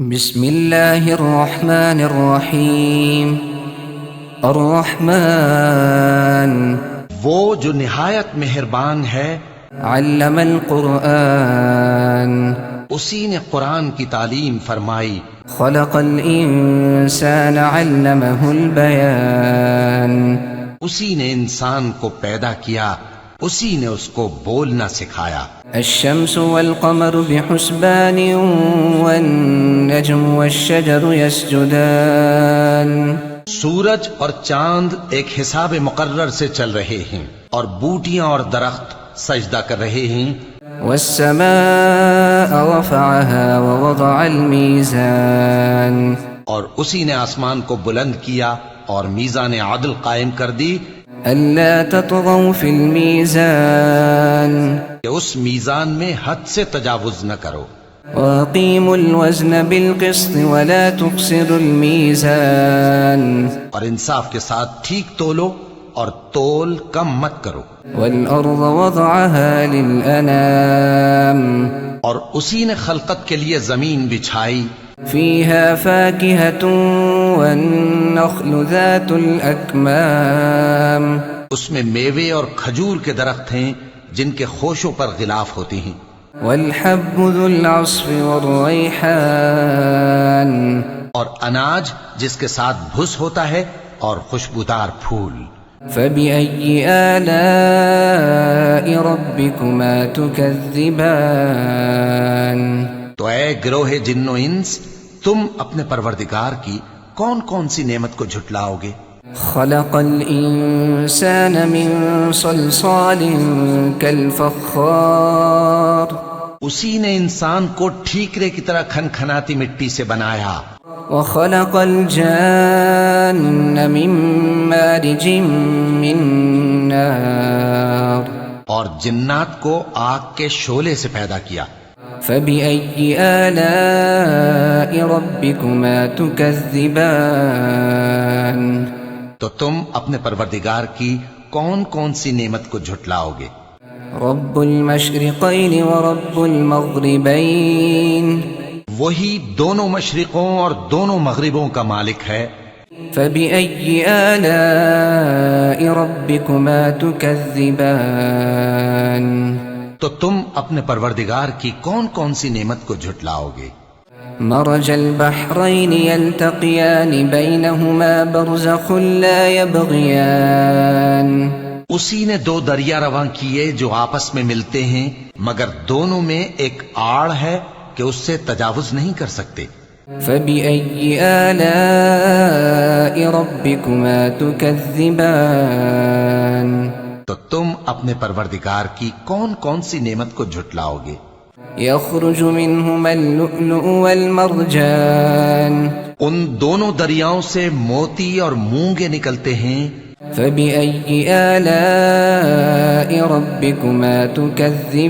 بسم اللہ الرحمن الرحیم الرحمن وہ جو نہایت مہربان ہے، علم القرآن اسی نے قرآن کی تعلیم فرمائی، خلق الانسان علمہ البیان اسی نے انسان کو پیدا کیا، اسی نے اس کو بولنا سکھایا۔ الشمس والقمر بحسبان والنجم والشجر يسجدان سورج اور چاند ایک حساب مقرر سے چل رہے ہیں، اور بوٹیاں اور درخت سجدہ کر رہے ہیں۔ والسماء رفعها ووضع الميزان اور اسی نے آسمان کو بلند کیا اور میزان عدل قائم کر دی ألا تطغوا في الميزان کہ اس میزان میں حد سے تجاوز نہ کرو، وأقيموا الوزن بالقسط ولا تخسروا الميزان اور انصاف کے ساتھ ٹھیک تولو اور تول کم مت کرو۔ والأرض وضعها للأنام اور اسی نے خلقت کے لیے زمین بچھائی، فيها فاكهة والنخل ذات الأكمام اس میں میوے اور کھجور کے درخت ہیں جن کے خوشوں پر غلاف ہوتے ہیں، والحب ذو العصف والريحان اور اناج جس کے ساتھ بھس ہوتا ہے اور خوشبودار پھول۔ فبأي آلاء ربكما تكذبان تو اے گروہ جن و انس، تم اپنے پروردگار کی کون کون سی نعمت کو جھٹلاؤ گے؟ خلق الإنسان من صلصال كالفخار اسی نے انسان کو ٹھیکرے کی طرح کھنکھناتی مٹی سے بنایا، وخلق الجان من مارج من نار اور جنات کو آگ کے شعلے سے پیدا کیا۔ فبأي آلاء ربكما تكذبان تو تم اپنے پروردگار کی کون کون سی نعمت کو جھٹلاؤ گے؟ رب المشرقين ورب المغربين وہی دونوں مشرقوں اور دونوں مغربوں کا مالک ہے۔ فبأي آلاء ربكما تكذبان تو تم اپنے پروردگار کی کون کون سی نعمت کو جھٹلاؤ گے؟ مرج البحرين يلتقيان بينهما برزخ لا يبغيان اسی نے دو دریا رواں کیے جو آپس میں ملتے ہیں، مگر دونوں میں ایک آڑ ہے کہ اس سے تجاوز نہیں کر سکتے۔ فبأي آلاء ربكما تكذبان تو تم اپنے پروردگار کی کون کون سی نعمت کو جھٹلاؤ گے؟ يخرج منهما اللؤلؤ والمرجان ان دونوں دریاؤں سے موتی اور مونگے نکلتے ہیں۔ فبأي آلاء ربكما تكذبان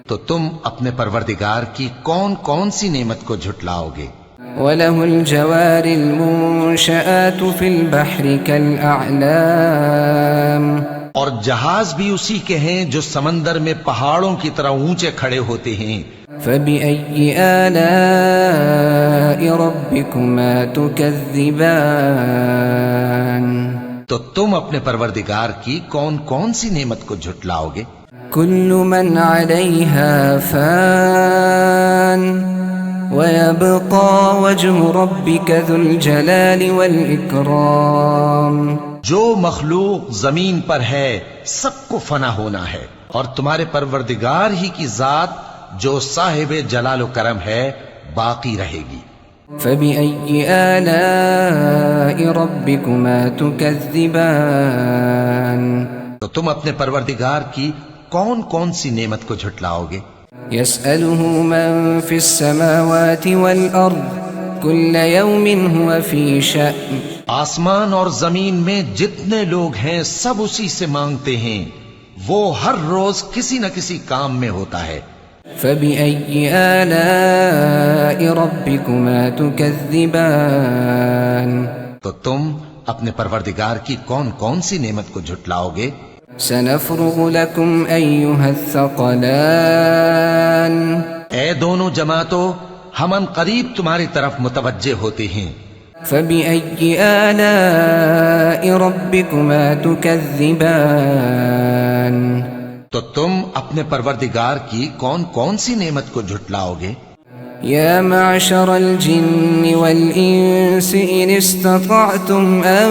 تو تم اپنے پروردگار کی کون کون سی نعمت کو جھٹلاؤ گے؟ وله الجوار المنشآت في البحر كالأعلام اور جہاز بھی اسی کے ہیں جو سمندر میں پہاڑوں کی طرح اونچے کھڑے ہوتے ہیں۔ فبأي آلاء ربكما تكذبان تو تم اپنے پروردگار کی کون کون سی نعمت کو جھٹلاؤ گے؟ كل من عليها فان ويبقى وجه ربك ذو الجلال والإكرام جو مخلوق زمین پر ہے سب کو فنا ہونا ہے، اور تمہارے پروردگار ہی کی ذات جو صاحب جلال و کرم ہے باقی رہے گی۔ فبأي آلاء ربكما تكذبان تو تم اپنے پروردگار کی کون کون سی نعمت کو جھٹلاؤ گے؟ يسأله من في السماوات والأرض كل يوم هو في شأن آسمان اور زمین میں جتنے لوگ ہیں سب اسی سے مانگتے ہیں، وہ ہر روز کسی نہ کسی کام میں ہوتا ہے۔ فبأي آلاء ربكما تكذبان تو تم اپنے پروردگار کی کون کون سی نعمت کو جھٹلاؤ گے؟ سنفرغ لكم أيها الثقلان اے دونوں جماعتوں، ہم ان قریب تمہاری طرف متوجہ ہوتے ہیں۔ فبأي آلاء ربكما تكذبان؟ تو تم اپنے پروردگار کی کون کون سی نعمت کو جھٹلاؤ گے؟ يا معشر الجن والإنس إن استطعتم أن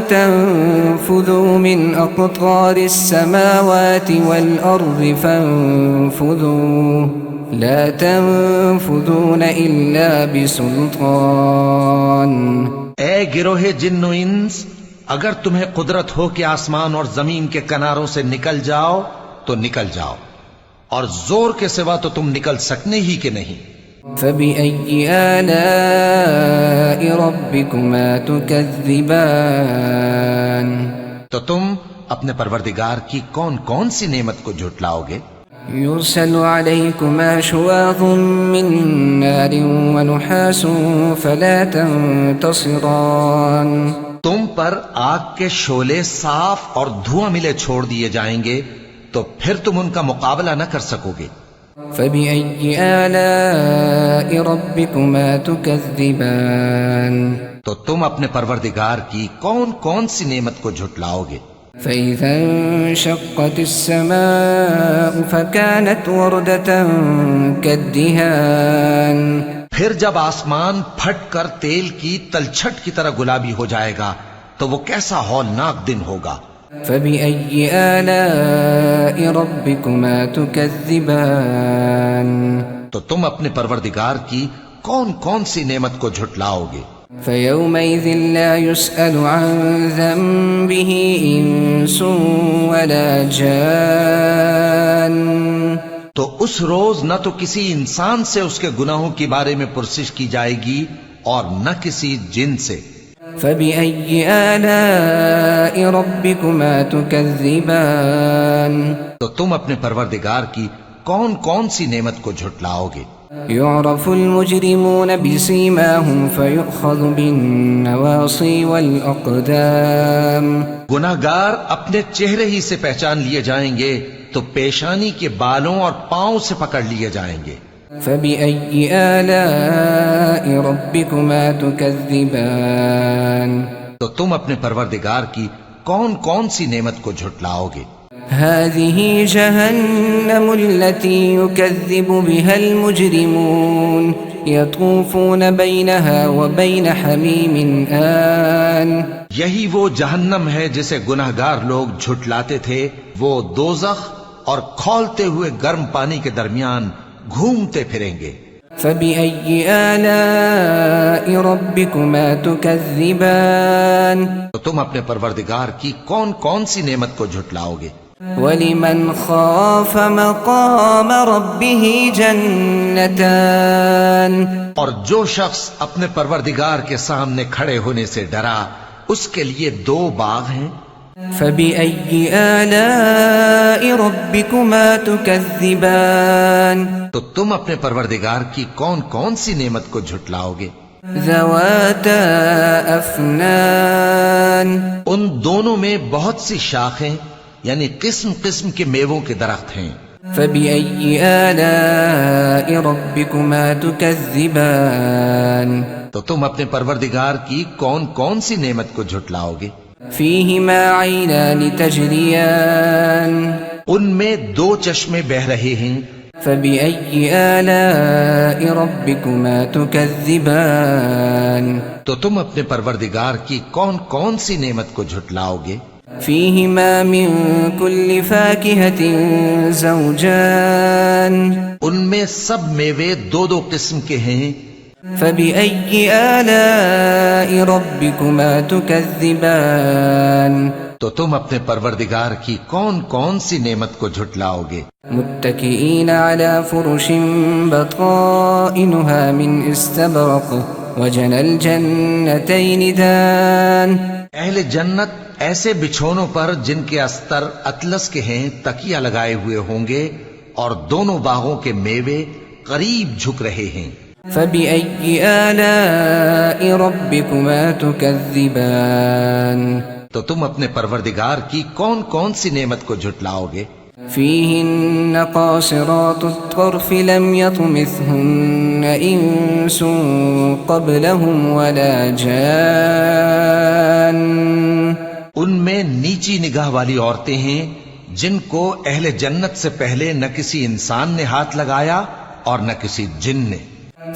تنفذوا من أقطار السماوات والأرض فانفذوا لا تنفذون إلا بسلطان۔ اے گروہ جن و انس، اگر تمہیں قدرت ہو کہ آسمان اور زمین کے کناروں سے نکل جاؤ تو نکل جاؤ، اور زور کے سوا تو تم نکل سکنے ہی کہ نہیں۔ فبأي آلاء ربكما تكذبان؟ تو تم اپنے پروردگار کی کون کون سی نعمت کو جھٹلاؤ گے؟ يرسل عليكما شواظ من نار ونحاس فلا تنتصران؟ تم پر آگ کے شعلے صاف اور دھواں ملے چھوڑ دیے جائیں گے تو پھر تم ان کا مقابلہ نہ کر سکو گے۔ فبأي آلاء ربكما تكذبان؟ تو تم اپنے پروردگار کی کون کون سی نعمت کو جھٹلاؤ گے؟ فإذا انشقت السماء فكانت وردة كالدهان؟ پھر جب آسمان پھٹ کر تیل کی تلچھٹ کی طرح گلابی ہو جائے گا تو وہ کیسا ہولناک دن ہوگا۔ فبأي آلاء ربكما تكذبان؟ تو تم اپنے پروردگار کی کون کون سی نعمت کو جھٹلاؤ گے؟ فيومئذ لا يسأل عن ذنبه إنس ولا جان؟ تو اس روز نہ تو کسی انسان سے اس کے گناہوں کے بارے میں پرسش کی جائے گی اور نہ کسی جن سے۔ فبأي آلاء ربكما تكذبان؟ تو تم اپنے پروردگار کی کون کون سی نعمت کو جھٹلاؤ گے؟ يعرف المجرمون بسيماهم فيؤخذ بالنواصي والأقدام؟ گناہگار اپنے چہرے ہی سے پہچان لیے جائیں گے تو پیشانی کے بالوں اور پاؤں سے پکڑ لیے جائیں گے۔ فبأي آلاء ربكما تكذبان؟ تو تم اپنے پروردگار کی کون کون سی نعمت کو جھٹلاؤ گے؟ هذه جهنم التي يكذب بها المجرمون يطوفون بينها وبين حميم آن؟ یہی وہ جہنم ہے جسے گناہگار لوگ جھٹلاتے تھے، وہ دوزخ اور کھولتے ہوئے گرم پانی کے درمیان گھومتے پھریں گے۔ فبأي آلاء ربكما تكذبان؟ تو تم اپنے پروردگار کی کون کون سی نعمت کو جھٹلاؤ گے؟ وَلِمَنْ خَافَ مَقَامَ رَبِّهِ جَنَّتَانِ؟ اور جو شخص اپنے پروردگار کے سامنے کھڑے ہونے سے ڈرا، اس کے لیے دو باغ ہیں۔ فبأي آلاء ربكما تكذبان؟ تو تم اپنے پروردگار کی کون کون سی نعمت کو جھٹلاؤ گے؟ ذواتا افنان؟ ان دونوں میں بہت سی شاخیں یعنی قسم قسم کے میووں کے درخت ہیں۔ فبأي آلاء ربكما تكذبان؟ تو تم اپنے پروردگار کی کون کون سی نعمت کو جھٹلاؤ گے؟ فيهما عينان تجريان؟ ان میں دو چشمے بہ رہے ہیں۔ فبأي آلاء ربكما تكذبان؟ تو تم اپنے پروردگار کی کون کون سی نعمت کو جھٹلاؤ گے؟ فيهما من كل فاكهة زوجان؟ ان میں سب میوے دو دو قسم کے ہیں۔ فبأي آلاء ربكما تكذبان؟ تو تم اپنے پروردگار کی کون کون سی نعمت کو جھٹلاؤ گے؟ متكئين على فرش بطائنها من استبرق وجنى الجنتين دان؟ اہل جنت ایسے بچھونوں پر جن کے استر اطلس کے ہیں تکیہ لگائے ہوئے ہوں گے اور دونوں باغوں کے میوے قریب جھک رہے ہیں۔ فبأي آلاء ربكما تكذبان؟ تو تم اپنے پروردگار کی کون کون سی نعمت کو جھٹلاؤ گے؟ فيهن قاصرات الطرف لم يطمثهن إنس قبلهم ولا جان. ان میں نیچی نگاہ والی عورتیں ہیں جن کو اہل جنت سے پہلے نہ کسی انسان نے ہاتھ لگایا اور نہ کسی جن نے.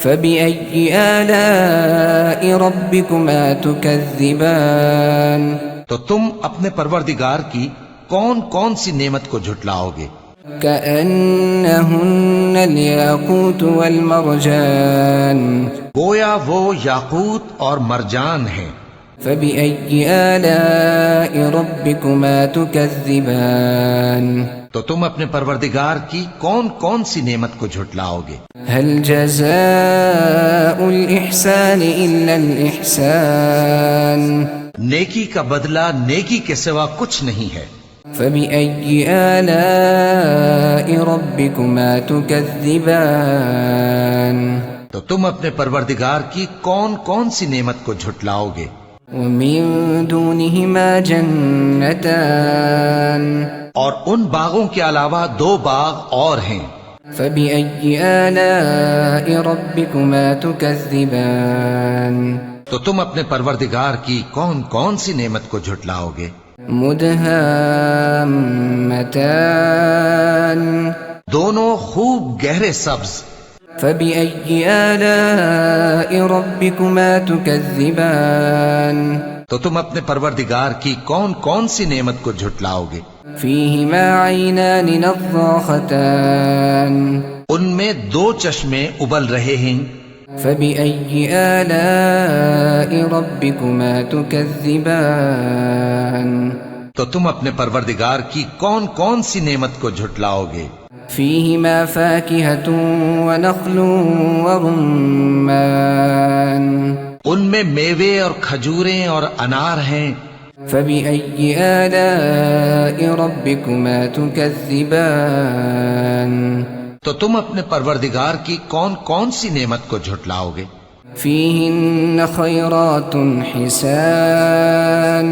فبأي آلاء ربكما تكذبان. تو تم اپنے پروردگار کی کون کون سی نعمت کو جھٹلاؤ گے؟ كأنهن الياقوت والمرجان. گویا وہ یاقوت اور مرجان ہیں. فبأي آلاء ربكما تكذبان. تو تم اپنے پروردگار کی کون کون سی نعمت کو جھٹلاؤ گے؟ هل جزاء الإحسان إلا الإحسان. نیکی کا بدلہ نیکی کے سوا کچھ نہیں ہے. فبأي آلاء ربكما تكذبان. تو تم اپنے پروردگار کی کون کون سی نعمت کو جھٹلاؤ گے؟ ومن دونهما جنتان. اور ان باغوں کے علاوہ 2 باغ اور ہیں. فبأي آلاء ربكما تكذبان. تو تم اپنے پروردگار کی کون کون سی نعمت کو جھٹلاؤ گے؟ مدهامتان. دونوں خوب گہرے سبز. فبأي آلاء ربكما تكذبان. تو تم اپنے پروردگار کی کون کون سی نعمت کو جھٹلاؤ گے؟ فيهما عينان نضاختان. ان میں 2 چشمے ابل رہے ہیں. فبأي آلاء ربكما تكذبان. تو تم اپنے پروردگار کی کون کون سی نعمت کو جھٹلاؤ گے؟ فيهما فاكهة ونخل ورمان. ان میں میوے اور کھجوریں اور انار ہیں. فبأي آلاء ربكما تكذبان. تو تم اپنے پروردگار کی کون کون سی نعمت کو جھٹلاؤ گے؟ فيهن خيرات حسان.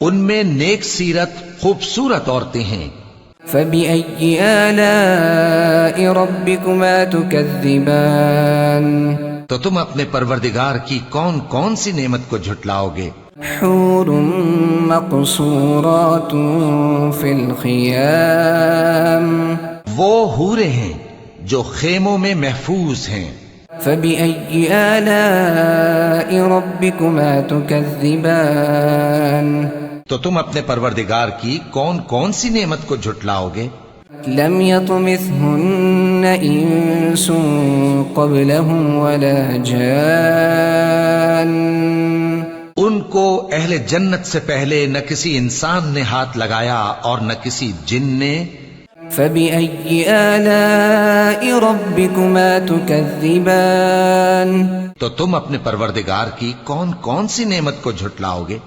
ان میں نیک سیرت خوبصورت عورتیں ہیں. فبأي آلاء ربكما تكذبان. تو تم اپنے پروردگار کی کون کون سی نعمت کو جھٹلاؤ گے؟ حور مقصورات في الخيام. وہ حوریں ہیں جو خیموں میں محفوظ ہیں. فبأي آلاء ربكما تكذبان. تو تم اپنے پروردگار کی کون کون سی نعمت کو جھٹلاؤ گے؟ لم يطمثهن إنس قبلهم ولا جان. ان کو اہل جنت سے پہلے نہ کسی انسان نے ہاتھ لگایا اور نہ کسی جن نے. فبأي آلاء ربكما تكذبان. تو تم اپنے پروردگار کی کون کون سی نعمت کو جھٹلاؤ گے؟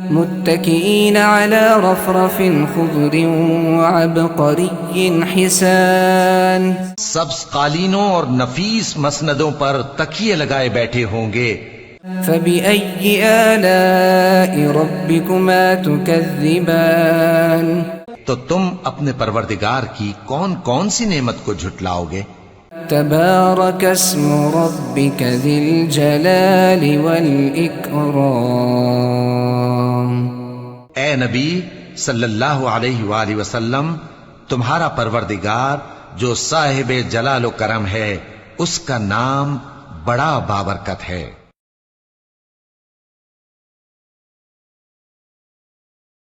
متكئين على رفرف خضر وعبقري حسان. سبز قالینوں اور نفیس مسندوں پر تکیے لگائے بیٹھے ہوں گے. فبأي آلاء ربكما تكذبان. تو تم اپنے پروردگار کی کون کون سی نعمت کو جھٹلاؤ گے؟ تبارك اسم ربك ذي الجلال والإكرام. اے نبی صلی اللہ علیہ وآلہ وسلم، تمہارا پروردگار جو صاحب جلال و کرم ہے، اس کا نام بڑا بابرکت ہے.